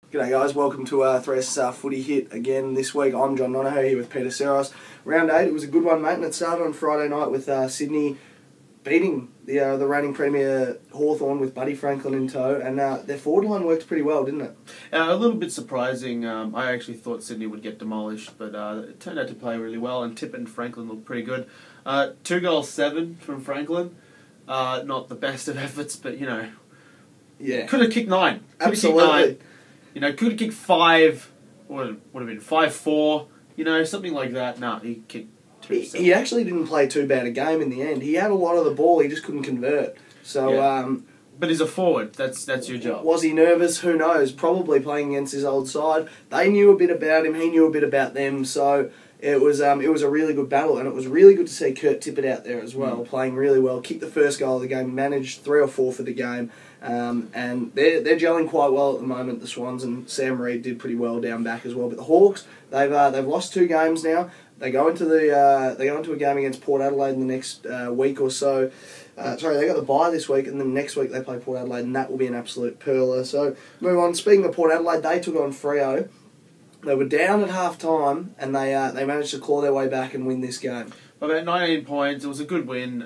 G'day guys, welcome to 3SSR Footy Hit again this week. I'm John Nonaher here with Peter Seros. Round 8, it was a good one, mate, and it started on Friday night with Sydney beating the reigning Premier Hawthorn with Buddy Franklin in tow, and their forward line worked pretty well, didn't it? A little bit surprising. I actually thought Sydney would get demolished, but it turned out to play really well, and Tippett and Franklin looked pretty good. 2 goals, 7 from Franklin. Not the best of efforts, but, Yeah. could have kicked 9. Absolutely. Could have kicked 5, or it would have been 5-4, something like that. No, he kicked 2. He actually didn't play too bad a game in the end. He had a lot of the ball, he just couldn't convert. So, yeah. But he's a forward. That's your job. Was he nervous? Who knows? Probably playing against his old side. They knew a bit about him. He knew a bit about them. So it was a really good battle, and it was really good to see Kurt Tippett out there as well, playing really well. Kicked the first goal of the game, managed 3 or 4 for the game, and they're gelling quite well at the moment. The Swans, and Sam Reid did pretty well down back as well. But the Hawks, they've lost 2 games now. They go into a game against Port Adelaide in the next week or so. They got the bye this week, and then next week they play Port Adelaide, and that will be an absolute perler. So, move on. Speaking of Port Adelaide, they took on Freo. They were down at half-time, and they managed to claw their way back and win this game. About 19 points. It was a good win.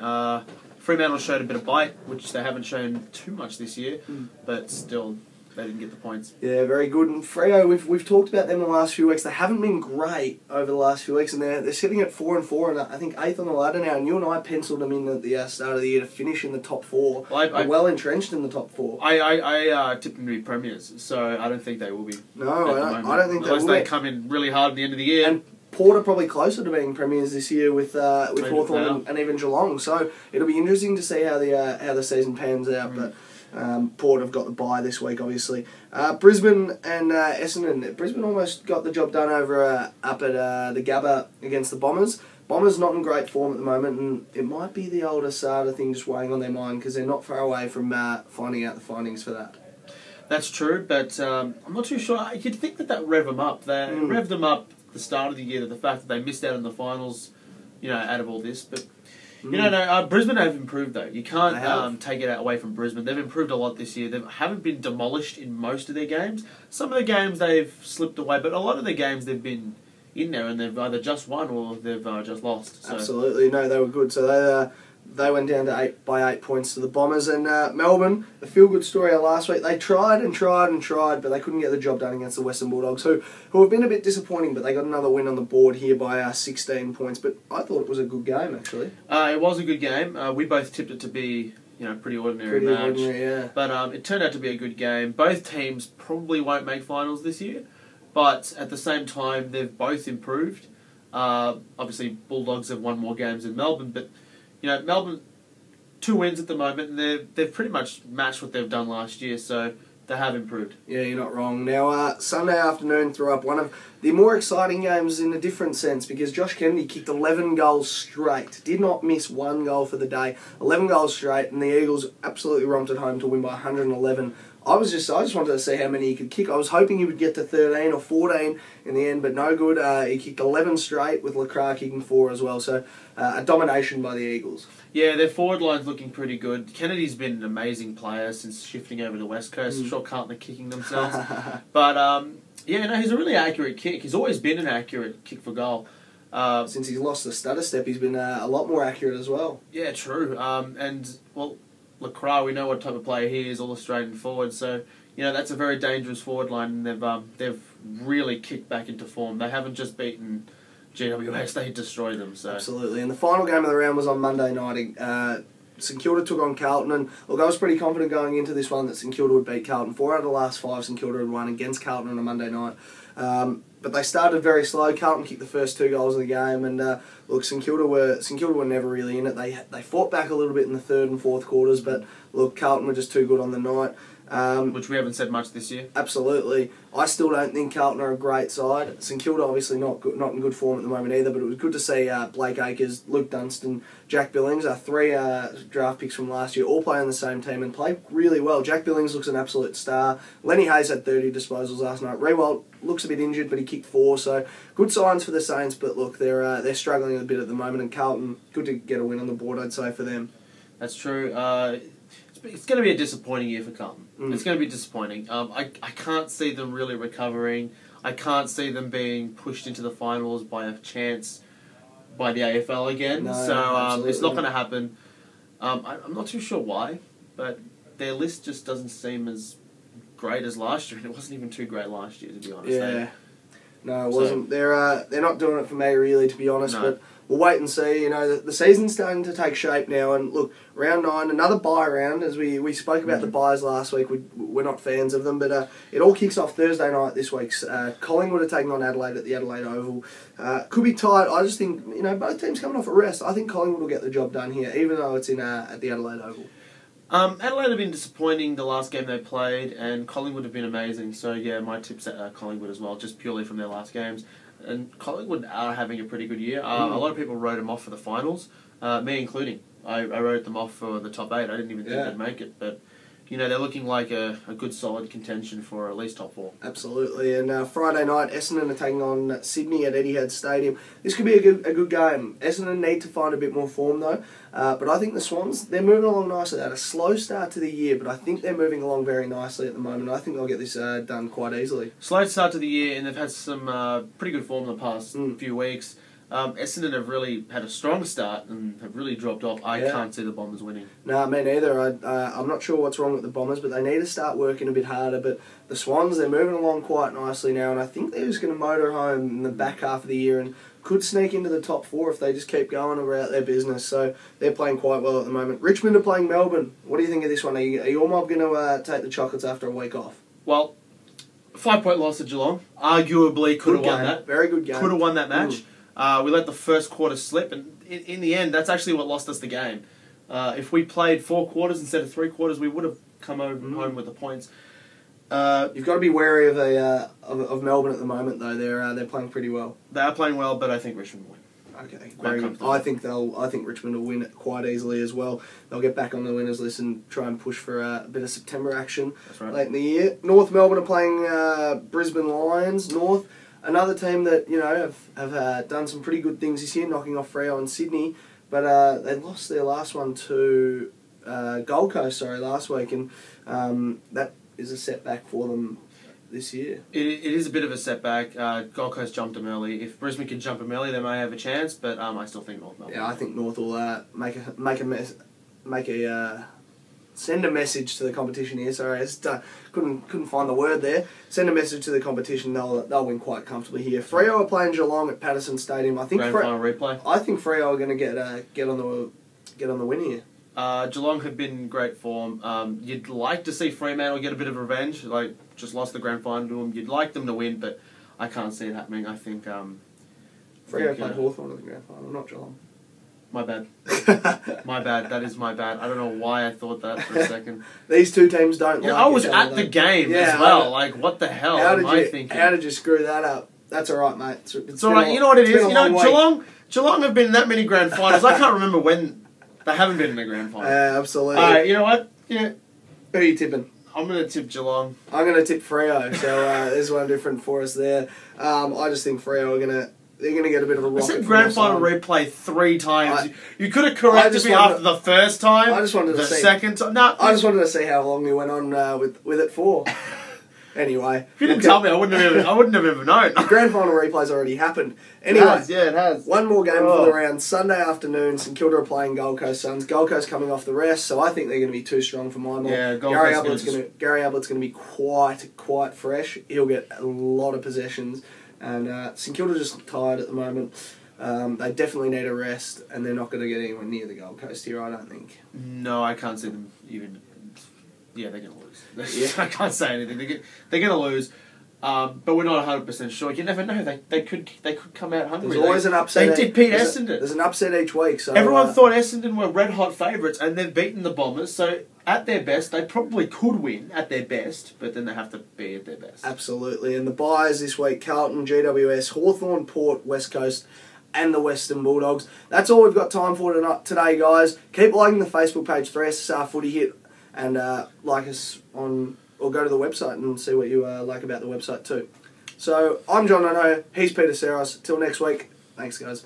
Fremantle showed a bit of bite, which they haven't shown too much this year, but still, they didn't get the points. Yeah, very good. And Freo, we've talked about them the last few weeks. They haven't been great over the last few weeks, and they're sitting at 4-4, and I think 8th on the ladder now. And you and I penciled them in at the start of the year to finish in the top 4. They're well entrenched in the top 4. I tipped them to be premiers, so I don't think they will be. No, I don't think they will. Unless they come in really hard at the end of the year. And Port are probably closer to being premiers this year with Hawthorn and even Geelong. So it'll be interesting to see how the season pans out. But Port have got the bye this week, obviously. Brisbane and Essendon. Brisbane almost got the job done over up at the Gabba against the Bombers. Bombers not in great form at the moment, and it might be the old Asada thing just weighing on their mind because they're not far away from finding out the findings for that. That's true, but I'm not too sure. You'd think that rev them up. They revved them up at the start of the year, to the fact that they missed out on the finals, out of all this. But Brisbane have improved though. You can't take it away from Brisbane. They've improved a lot this year. They haven't been demolished in most of their games. Some of the games they've slipped away, but a lot of the games they've been in there and they've either just won or they've just lost. So. Absolutely, no, they were good. So they went down to 8 points to the Bombers. And Melbourne, the feel-good story of last week, they tried, but they couldn't get the job done against the Western Bulldogs, who have been a bit disappointing, but they got another win on the board here by 16 points. But I thought it was a good game, actually. It was a good game. We both tipped it to be pretty ordinary match. Yeah. But it turned out to be a good game. Both teams probably won't make finals this year, but at the same time, they've both improved. Obviously, Bulldogs have won more games than Melbourne, but Melbourne, 2 wins at the moment, and they've pretty much matched what they've done last year, so they have improved. Yeah, you're not wrong. Now, Sunday afternoon threw up one of the more exciting games in a different sense, because Josh Kennedy kicked 11 goals straight. Did not miss 1 goal for the day. 11 goals straight, and the Eagles absolutely romped at home to win by 111. I just wanted to see how many he could kick. I was hoping he would get to 13 or 14 in the end, but no good. He kicked 11 straight, with Lacroix kicking 4 as well. So a domination by the Eagles. Yeah, their forward line's looking pretty good. Kennedy's been an amazing player since shifting over to the West Coast. I'm sure Carlton are kicking themselves. But, he's a really accurate kick. He's always been an accurate kick for goal. Since he's lost the stutter step, he's been a lot more accurate as well. Yeah, true. Lacroix, we know what type of player he is, all Australian forward. So, that's a very dangerous forward line, and they've really kicked back into form. They haven't just beaten GWS, they destroyed them. So. Absolutely. And the final game of the round was on Monday night. St Kilda took on Carlton, and look, I was pretty confident going into this one that St Kilda would beat Carlton. 4 out of the last 5 St Kilda had won against Carlton on a Monday night. But they started very slow. Carlton kicked the first 2 goals of the game, and St Kilda were never really in it. They fought back a little bit in the 3rd and 4th quarters, but look, Carlton were just too good on the night. Which we haven't said much this year. Absolutely. I still don't think Carlton are a great side. St Kilda obviously not in good form at the moment either, but it was good to see Blake Acres, Luke Dunstan, Jack Billings, 3 draft picks from last year, all play on the same team and play really well. Jack Billings looks an absolute star. Lenny Hayes had 30 disposals last night. Rewalt looks a bit injured, but he kicked 4, so good signs for the Saints, but look, they're struggling a bit at the moment, and Carlton, good to get a win on the board, I'd say, for them. That's true. It's it's going to be a disappointing year for Carlton. It's going to be disappointing. I can't see them really recovering. I can't see them being pushed into the finals by a chance by the AFL again. No, so it's not going to happen. I'm not too sure why, but their list just doesn't seem as great as last year, and it wasn't even too great last year, to be honest. Yeah. No, it wasn't. They're not doing it for me, really, to be honest. No. But we'll wait and see. You know, the season's starting to take shape now. And look, round 9, another bye round. As we spoke about the byes last week, we're not fans of them. But it all kicks off Thursday night this week. Collingwood are taking on Adelaide at the Adelaide Oval. Could be tight. I just think, you know, both teams coming off a rest. I think Collingwood will get the job done here, even though it's at the Adelaide Oval. Adelaide have been disappointing the last game they played, and Collingwood have been amazing. So yeah, my tip's at Collingwood as well, just purely from their last games. And Collingwood are having a pretty good year. A lot of people wrote them off for the finals, me including. I wrote them off for the top 8. I didn't even think they'd make it, but you know, they're looking like a good solid contention for at least top 4. Absolutely. And Friday night, Essendon are taking on Sydney at Etihad Stadium. This could be a good game. Essendon need to find a bit more form though. But I think the Swans, they're moving along nicely. They had a slow start to the year, but I think they're moving along very nicely at the moment. I think they'll get this done quite easily. Slow start to the year, and they've had some pretty good form in the past few weeks. Essendon have really had a strong start and have really dropped off. I can't see the Bombers winning. No, me neither. I'm not sure what's wrong with the Bombers, but they need to start working a bit harder. But the Swans, they're moving along quite nicely now, and I think they're just going to motor home in the back half of the year and could sneak into the top 4 if they just keep going about their business. So they're playing quite well at the moment. Richmond are playing Melbourne. What do you think of this one? Are your mob going to take the chocolates after a week off? Well, 5-point loss to Geelong. Arguably could have won that. Very good game. Could have won that match. We let the first quarter slip, and in the end, that's actually what lost us the game. If we played 4 quarters instead of 3 quarters, we would have come home with the points. You've got to be wary of Melbourne at the moment, though. They're playing pretty well. They are playing well, but I think Richmond will win. Okay, very good. I think Richmond will win it quite easily as well. They'll get back on the winners list and try and push for a bit of September action late in the year. North Melbourne are playing Brisbane Lions. North, another team that have done some pretty good things this year, knocking off Freo and Sydney, but they lost their last one to Gold Coast last week, and that is a setback for them this year. It is a bit of a setback. Gold Coast jumped them early. If Brisbane can jump them early, they may have a chance, but I still think North Melbourne. Yeah, I think North will send a message to the competition here. Sorry, I just couldn't find the word there. Send a message to the competition. They'll win quite comfortably here. Freo are playing Geelong at Patterson Stadium. I think Grand final replay. I think Freo are going to get on the win here. Geelong have been in great form. You'd like to see Fremantle get a bit of revenge. Like, just lost the grand final to them. You'd like them to win, but I can't see it happening. I think Freo played Hawthorn in the grand final, not Geelong. My bad. My bad. That is my bad. I don't know why I thought that for a second. These two teams don't. I was at the game as well. What the hell am I thinking? How did you screw that up? That's all right, mate. It's all right. You know what it is. Geelong have been in that many grand finals. I can't remember when they haven't been in a grand final. Absolutely. All right. You know what? Yeah. Who are you tipping? I'm going to tip Geelong. I'm going to tip Freo. So there's one different for us there. I just think Freo are they're going to get a bit of a rocket. I said grand final replay 3 times. You could have corrected me after the first time. I just wanted to see. The second time. No. I just wanted to see how long we went on with it for. Anyway. If you didn't tell me, I wouldn't have even known. The grand final replay's already happened. Anyway. It has. One more game for the round. Sunday afternoon, St Kilda are playing Gold Coast Suns. Gold Coast coming off the rest, so I think they're going to be too strong for my mob. Yeah, Gary Ablett's going to be quite fresh. He'll get a lot of possessions. And St Kilda just look tired at the moment. They definitely need a rest, and they're not going to get anywhere near the Gold Coast here, I don't think. No, I can't see them even. Yeah, they're going to lose. I can't say anything. They're going to lose, but we're not 100% sure. You never know. They could come out hungry. There's always an upset. They did beat Essendon. There's an upset each week. So everyone thought Essendon were red hot favourites, and they've beaten the Bombers. So at their best, they probably could win at their best, but then they have to be at their best. Absolutely. And the byes this week: Carlton, GWS, Hawthorn, Port, West Coast, and the Western Bulldogs. That's all we've got time for today, guys. Keep liking the Facebook page 3SSR Footy Hit, and like us on, or go to the website and see what you like about the website too. So I'm John Nono. He's Peter Saros. Till next week. Thanks, guys.